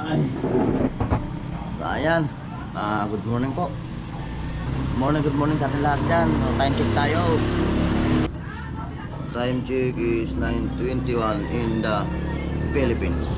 Ay. So ayan, good morning po. Good morning sa ating lahat dyan. Time check tayo. Time check is 9:21 in the Philippines.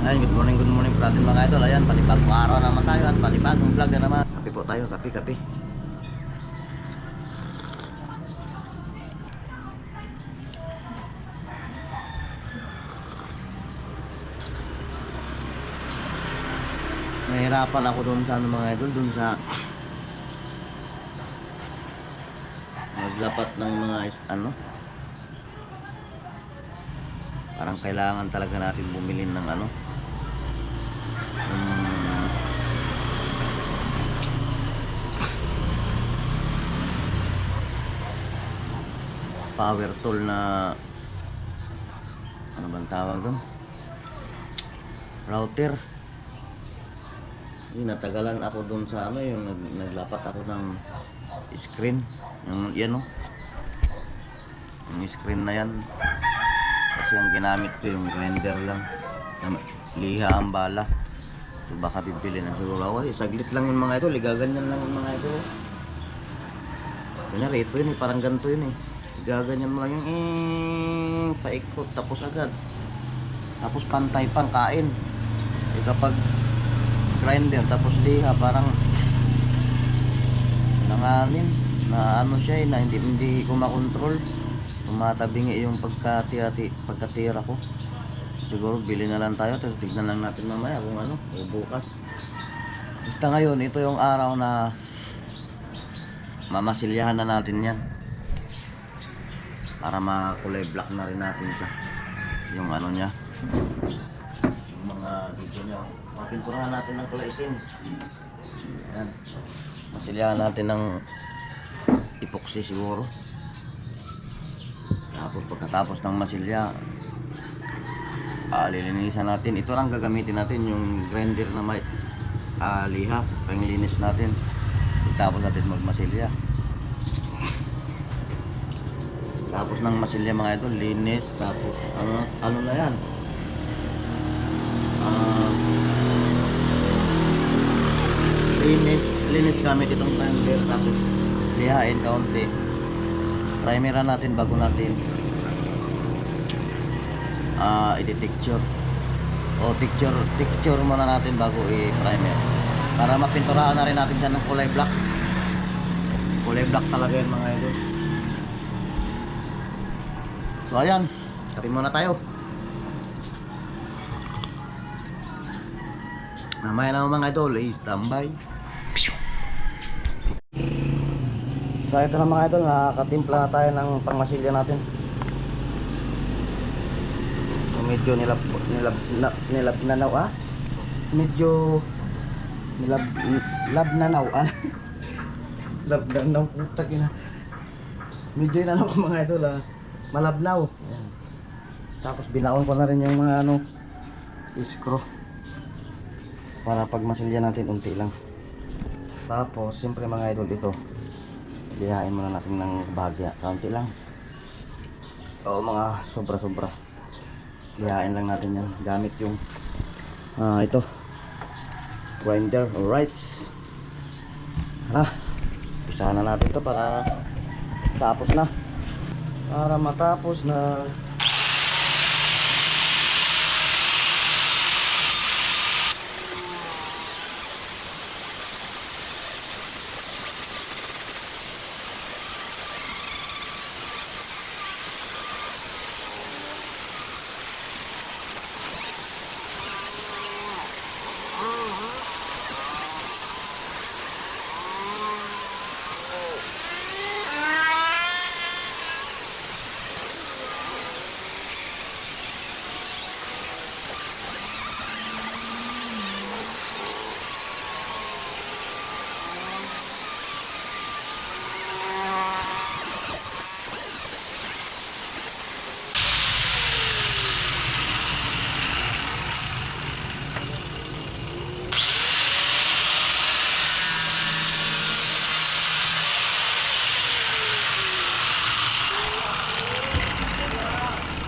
Ayan, good morning po natin mga idol. Ayan, panibagong araw naman tayo at panibagong vlog na naman. Kape po tayo, kape. Nahirapan ako doon sa mga idol, doon sa maglapat ng mga parang kailangan talaga natin bumili ng power tool na ano bang tawag doon, router. Natagalan ako doon sa yung naglapat ako ng screen, yan yung screen na yan, kasi ang ginamit ko yung grinder lang, liha ang bala. So baka bibili na siguro ako, saglit lang yung mga ito, ligaganyan lang yung mga ito. Kunyari ito yun parang ganito yun ligaganyan mo lang yung paikot, tapos agad, tapos pantay pang kain. Kapag grinder tapos liha, parang nanganin na siya na hindi ko makontrol, tumatabingi yung pagkatira ko. Siguro bili na lang tayo, tapos tignan lang natin mamaya kung o bukas. Basta ngayon, ito yung araw na mamasilyahan na natin yan para makulay black na rin natin siya, yung niya, yung mga dito niya. Mapinturahan natin ng kulay itim. Yan. Masilyahan natin ng epoxy siguro. Tapos pagkatapos ng masilya, lilinisan natin. Ito lang gagamitin natin, yung grinder na may liha, panglinis natin. Tapos natin magmasilya. Tapos ng masilya mga ito, linis. Tapos ano na yan? Linis gamit itong grinder, tapos lihain kaunti. Primeran natin bago natin i-texture, o texture muna natin bago i-primer, para mapinturahan na rin natin siya ng kulay black talaga yan mga idol. So ayan, kape muna tayo. Mamaya na mga idol, standby. So ito na mga idol, nakatimpla na tayo ng pangmasilya natin. So, medyo nilabnanaw medyo labnanaw labnanaw putak ina. Medyo inanaw ko mga idol, malabnaw. Ayan. Tapos binaon ko na rin yung mga screw para pag masilya natin unti lang. Tapos siyempre mga idol, ito lihain muna natin ng bahagya, kaunti lang, o mga sobra lihain lang natin yan gamit yung ito grinder. Alright, pisahan na natin ito para matapos na.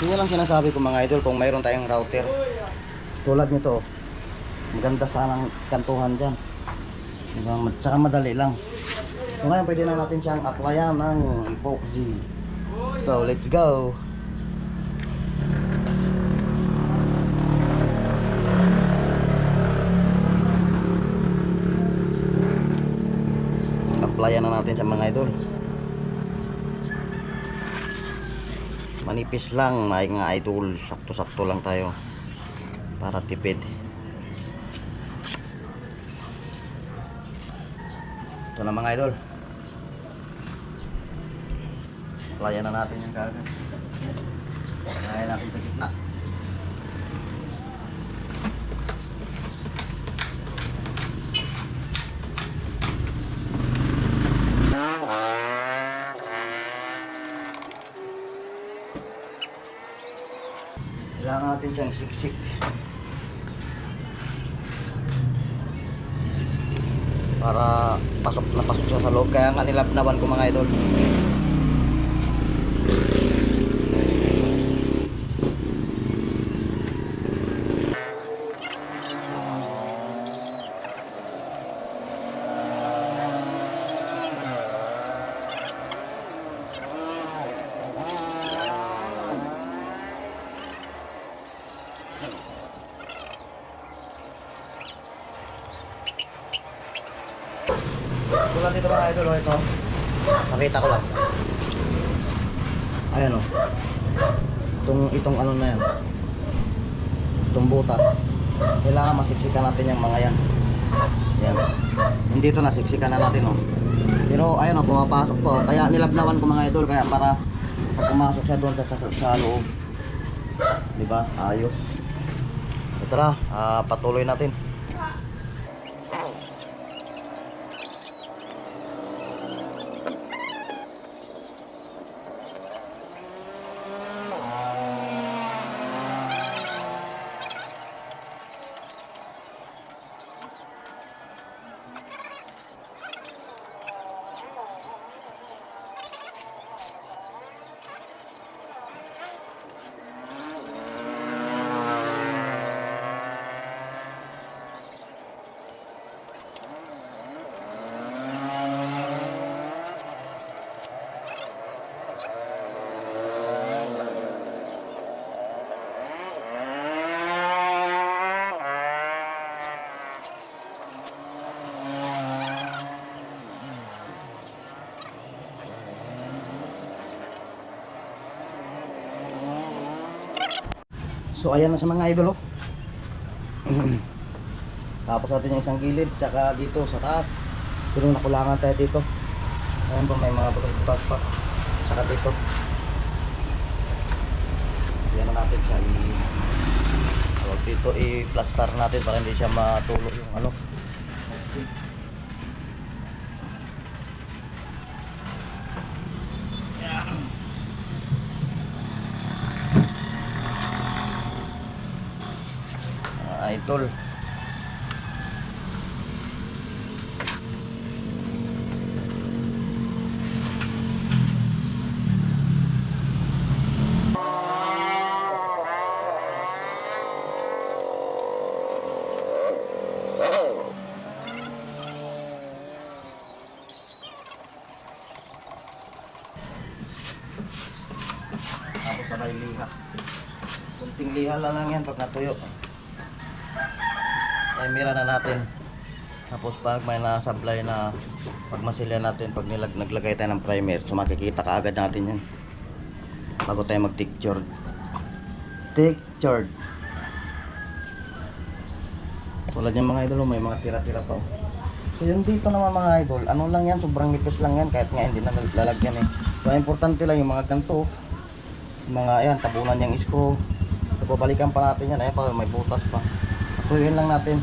Yun lang sinasabi ko mga idol, kung mayroon tayong router tulad nito, Maganda sana ang kantuhan dyan. Diba? Tsaka madali lang. So ngayon pwede na natin siyang applyan ng epoxy. So let's go. Applyan na natin sa mga idol. Manipis lang mga idol. Sakto-sakto lang tayo para tipid. Ito na mga idol. Applyan na natin yung kagad. Applyan natin sa gitna. Kailangan natin siyang siksik para pasok na pasok siya sa loob. Kaya nga nilabnawan ko mga idol. Tulad dito mga idol, oh, ito. Nakita ko lang. Ayan, oh. Itong ano na yan. Itong butas. Kailangan masiksikan natin yung mga yan. Yan. Hindi ito nasiksikan na natin, oh. Pero ayan, oh, pumapasok po. Kaya nilabnawan ko mga idol, kaya para pag pumasok siya doon sa loob. Diba? Ayos. So, tara, patuloy natin. So ayan na sa mga idol, oh. Tapos natin yung isang gilid, tsaka dito sa taas. Pero nakulangan tayo dito. Ayan po, may mga butas-butas pa. Tsaka dito. Ayan na natin siya dito i-plaster natin para hindi siya matulo yung ano. Idol. Tapos sabay liha. Kunting liha lang yan pag natuyo. Ay mira na natin. Tapos pag may nasablay na pagmasilya natin, pag naglagay tayo ng primer, so makikita kaagad natin yan bago tayo mag textured. Tulad yung mga idol, may mga tira-tira pa. So yung dito naman mga idol, ano lang yan, sobrang nipis lang yan kahit nga hindi na lalagyan eh. So importante lang yung mga ganito, mga yan, tabunan yung screw. So babalikan pa natin yan, ayan pa, may butas pa. So yun lang natin.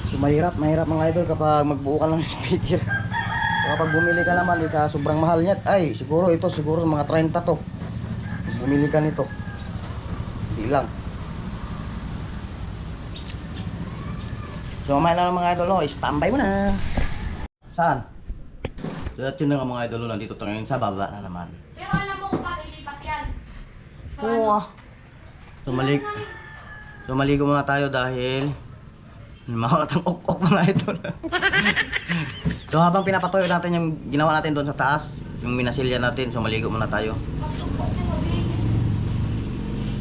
So mahirap mga idol kapag magbuo ka ng speaker. So kapag bumili ka naman sa sobrang mahal niya, ay siguro mga 30 to. Bumili ka nito. Hindi lang. So mamaya na mga idol, standby mo na. Saan? So yun na nga mga idol, nandito tayo ngayon sa baba na naman. Pero alam mo kung paano ilipat yan. Oo. So maligo muna tayo dahil Mahalatang ok-ok mga idol. So habang pinapatuyo natin yung ginawa natin doon sa taas, yung minasilya natin, so maligo muna tayo.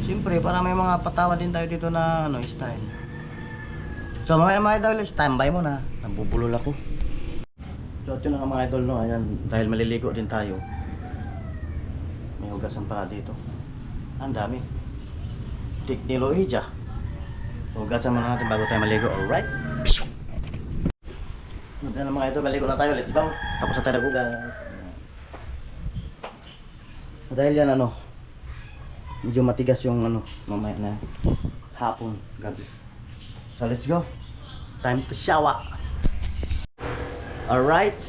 Siyempre, para may mga patawa din tayo dito na style. So mga idol, standby muna. Nabubulol ako. So ito na nga mga idol, no? Ayan, dahil maliligo din tayo. May hugasan pala dito. Ang dami. Teknolohiya. Hugasan muna natin bago tayo maligo. Alright? Yan na mga idol, maligo na tayo. Let's go. Tapos na tayo naghugas. Dahil yan medyo matigas yung mamaya na hapon, gabi. So let's go. Time to shower. Alright.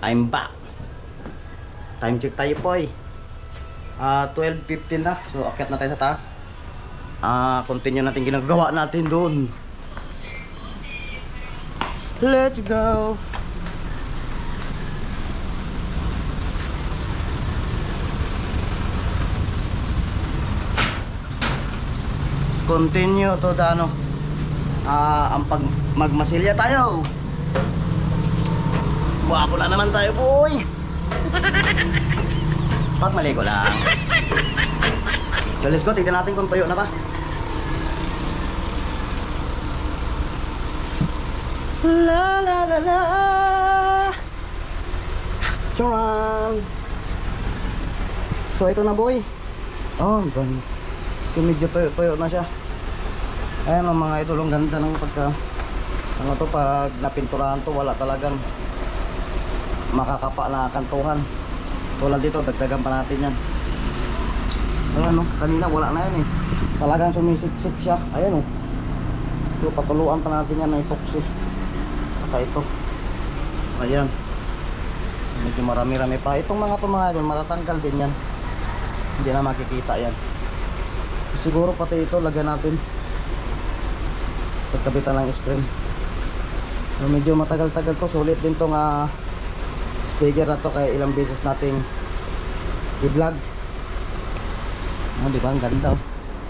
I'm back. Time check tayo po 12:15 na. So akyat na tayo sa taas. Continue natin ginagawa natin doon. Let's go. Continue to the ang magmasilya tayo. Wapo na naman tayo, boy. Pag maligo lang. So let's go, tignan natin kung tuyo na ba. La la la la. Charan. So ito na, boy. Oh, ganun. Medyo tuyo na siya. Ayan ang mga idol, ang ganda ng pagka pag napinturahan to, wala talagang makakapa na kantuhan. Tulad dito, dagdagan pa natin yan. Ayan kanina wala na yan talagang sumisiksik siya. Ayan so patuluan pa natin yan ng epoxy. Saka ito, ayan, medyo marami-rami pa. Itong mga idol, matatanggal din yan, hindi na makikita yan. Siguro pati ito lagyan natin pagkabitan ng screen. So, medyo matagal-tagal to, sulit din tong speaker na to, kaya ilang beses nating i-vlog. Diba ang ganda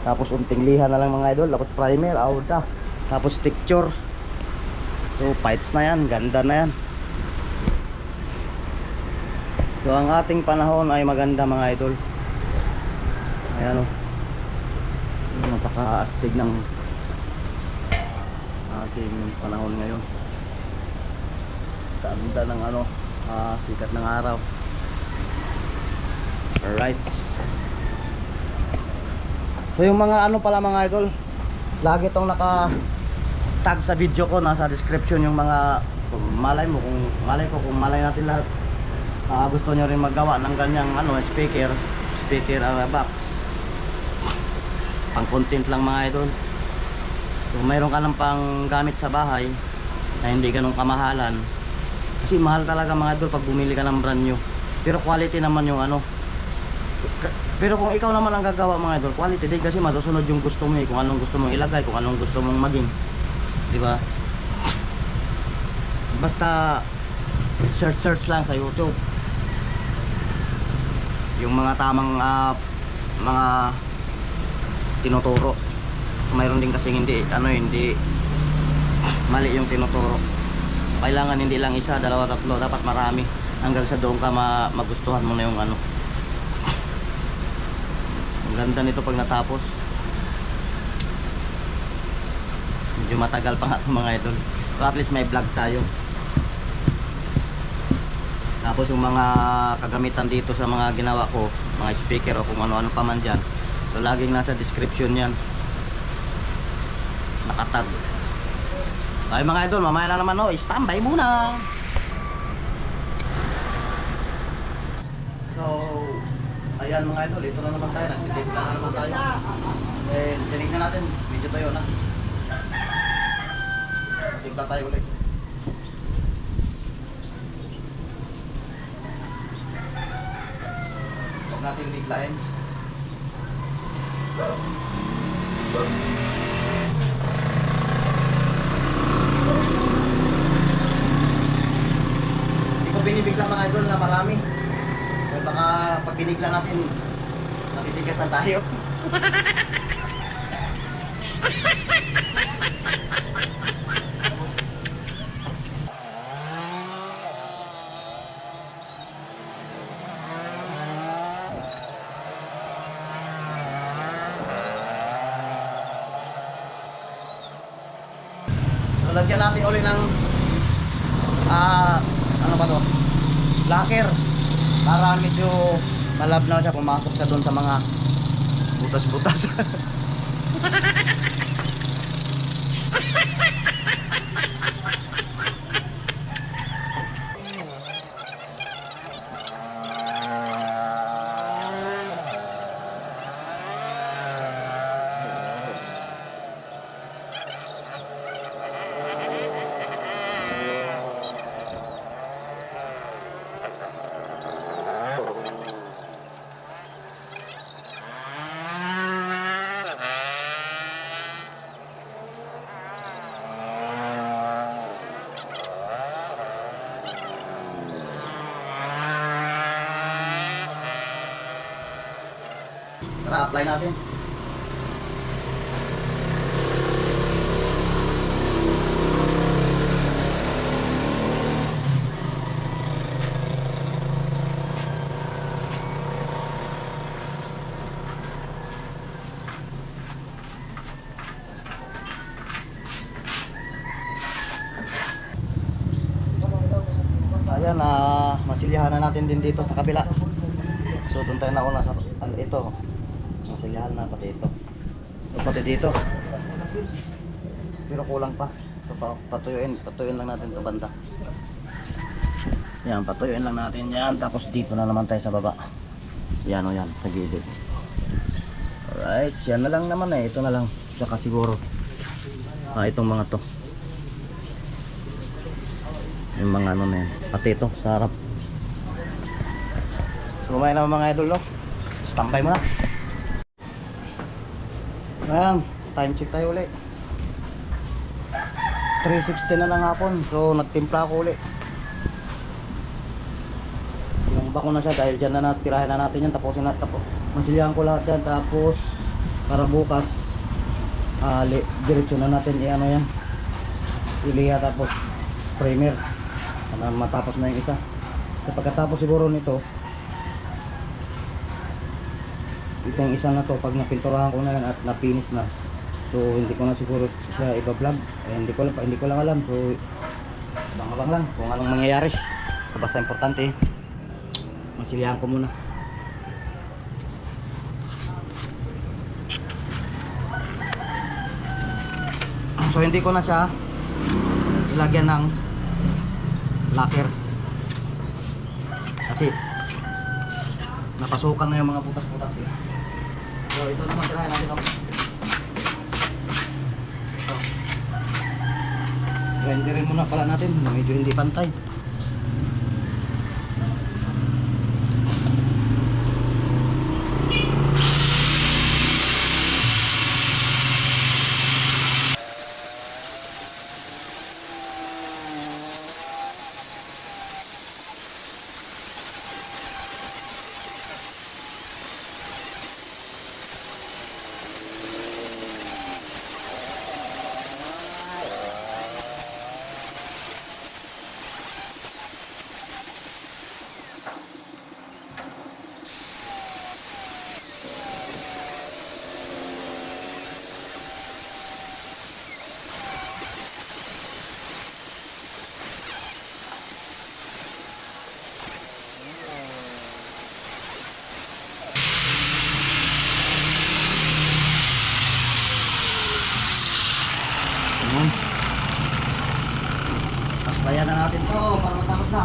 tapos unting liha na lang mga idol, tapos primer, auda, tapos texture. So fights na yan, ganda na yan. So ang ating panahon ay maganda mga idol. Ayan napaka-astig ng ating panahon ngayon. Ganda ng sikat ng araw. Alright. So yung mga pala mga idol, lagi tong naka-tag sa video ko, nasa description yung mga malay kung malay natin lahat gusto nyo rin magawa ng ganyang speaker box. Pang content lang mga idol. So mayroon ka lang pang gamit sa bahay na hindi ganun kamahalan. Kasi mahal talaga mga idol pag bumili ka ng brand new. Pero quality naman yung pero kung ikaw naman ang gagawa mga idol, quality din kasi masusunod yung gusto mo kung anong gusto mong ilagay, kung anong gusto mong maging, di ba? Basta search lang sa YouTube yung mga tamang mga tinuturo. Mayroon din kasi hindi mali yung tinuturo. Kailangan hindi lang isa, dalawa, tatlo, dapat marami hanggang sa doon ka magustuhan mo na yung Ang ganda nito pag natapos. Medyo matagal pa nga ito mga idol, pero at least may vlog tayo. Tapos yung mga kagamitan dito sa mga ginawa ko, mga speaker o kung ano-ano pa man dyan, so laging nasa description yan, nakatag. Ay mga idol, mamaya na naman standby muna. So ayan mga idol, ito na naman tayo, nagtitip na naman tayo. Tinignan natin, medyo tayo na. Tigla tayo ulit. Huwag natin biglain. Hindi ko binibigla mga idol na marami. Baka pag binigla natin, natitigas na tayo. lagyan natin uli ng ano ba to? Lacquer. Para medyo malabnaw siya, pumasok siya doon sa mga butas-butas. Tara, apply natin. Ayan, masilyahan na natin din dito sa kabila. So, doon tayo nauna sa ito. Masilyahan na pati ito. So, pati dito. Pero kulang pa. So, patuyuin lang natin ito banda. Yan, patuyuin lang natin yan. Tapos dito na naman tayo sa baba. Yan o yan, sa gilid. Alright, yan na lang naman eh. Ito na lang. Tsaka siguro itong mga to. Yung mga ano na yan. Pati ito, sa harap. So, kumain naman mga idol, no? Standby mo na. Ayan, time check tayo uli. 3:60 na ng hapon. So, nagtimpla ako uli. Yung bako na siya dahil dyan na tirahin na natin yan. Tapusin na, masilyahan ko lahat yan. Tapos, para bukas, diretso na natin i-ano yan. Iliha tapos, primer. Para matapos na yung isa. So, pagkatapos siguro nito, itong isa na to, pag napinturahan ko na yan at napinis na, so hindi ko na siguro siya iba-vlog. Hindi ko lang alam. So abang-abang lang kung anong mangyayari. So, basta importante, masilihan ko muna. So hindi ko na siya ilagyan ng lacquer kasi napasukan na yung mga butas-butas eh. So ito naman tirahin natin ito. Renderin muna pala natin, medyo hindi pantay. Paslayan na natin to para matapos na.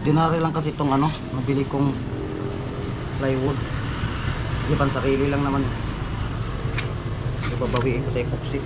Ordinary lang kasi itong ano, nabili kong plywood. Hindi pan sarili lang naman. Ibabawiin ko sa epoxy.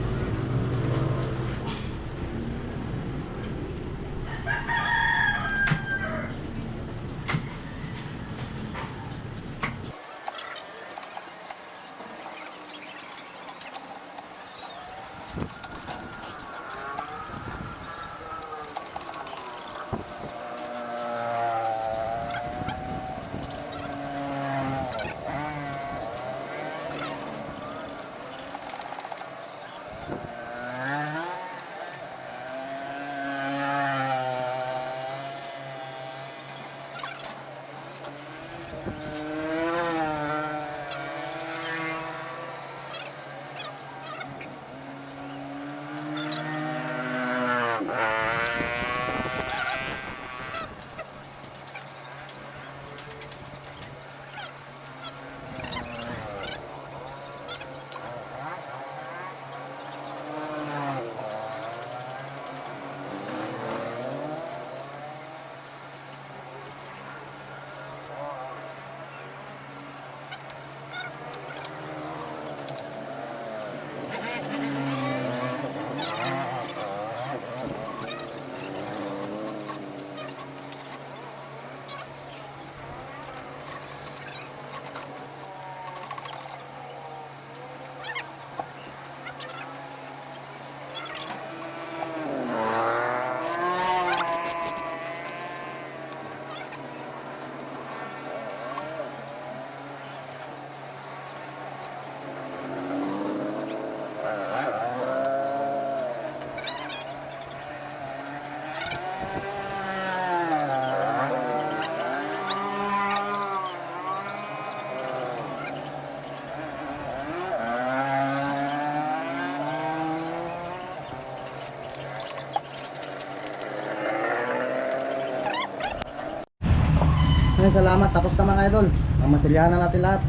Maraming salamat. Tapos na mga idol. Ang masilyahan na natin lahat.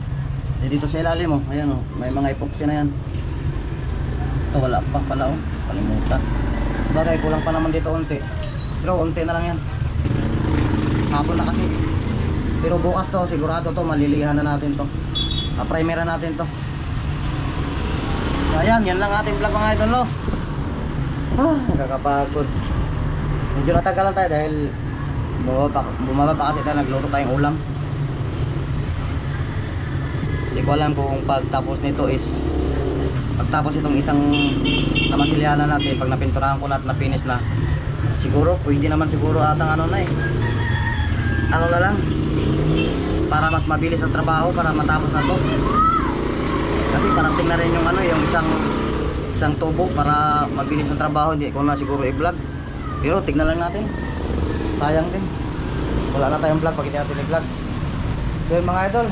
Eh, dito sa ilalim, oh. Ayan, oh. May mga epoxy na yan. Ito, wala pa pala, oh. Kalimutan. Bagay, kulang pa naman dito unti. Pero unti na lang yan. Hapon na kasi. Pero bukas to, sigurado to, malilihan na natin to. Primer na natin to. So, ayan, yan lang ating vlog mga idol, no? Nakakapagod. Medyo natagalan tayo dahil bumaba pa kasi tayo, nagluto tayong ulam. Hindi ko alam kung pagtapos nito is pagtapos itong isang namasilyanan natin, pag napinturahan ko na at napinis na, siguro pwede naman siguro atang ano na eh, ano na lang para mas mabilis ang trabaho, para matapos na to. Kasi parating na rin yung ano, yung isang tubo para mabilis ang trabaho. Hindi ko na siguro i-vlog, pero tignan lang natin, sayang din, wala na tayong vlog pag hindi natin i-vlog. So yun mga idol,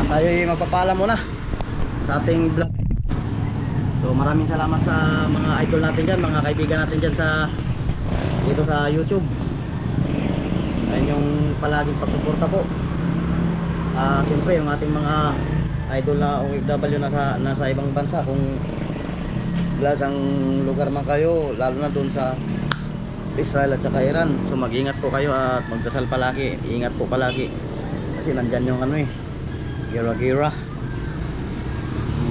tayo magpapaalam muna sa ating vlog. So maraming salamat sa mga idol natin dyan, mga kaibigan natin dyan sa dito sa YouTube. Ayun yung palaging pagsuporta po. Siyempre yung ating mga idol na OFW nasa ibang bansa, kung lasang lugar man kayo, lalo na doon sa Israel at saka Iran. So mag-ingat po kayo at magdasal palagi, ingat po palagi kasi nandyan yung ano eh, gira-gira.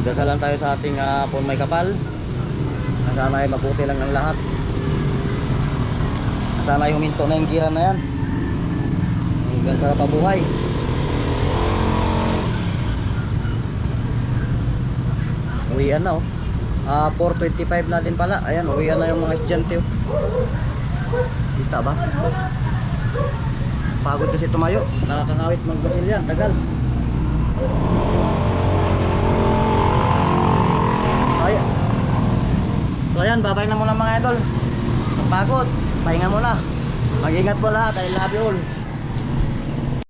Dasalan tayo sa ating pon may kapal. Sana ay mabuti lang ang lahat. Sana ay huminto na yung gira na yan hanggang sa pabuhay. Uwian na, oh. 4:25 na din pala. Ayan, uwian na yung mga estudyante, oh. Kita ba? Pagod kasi tumayo, nakakangawit magbasil yan, tagal. So ayan, babay na muna mga idol. Pagod, pahinga muna. Mag-ingat po lahat. I love you all.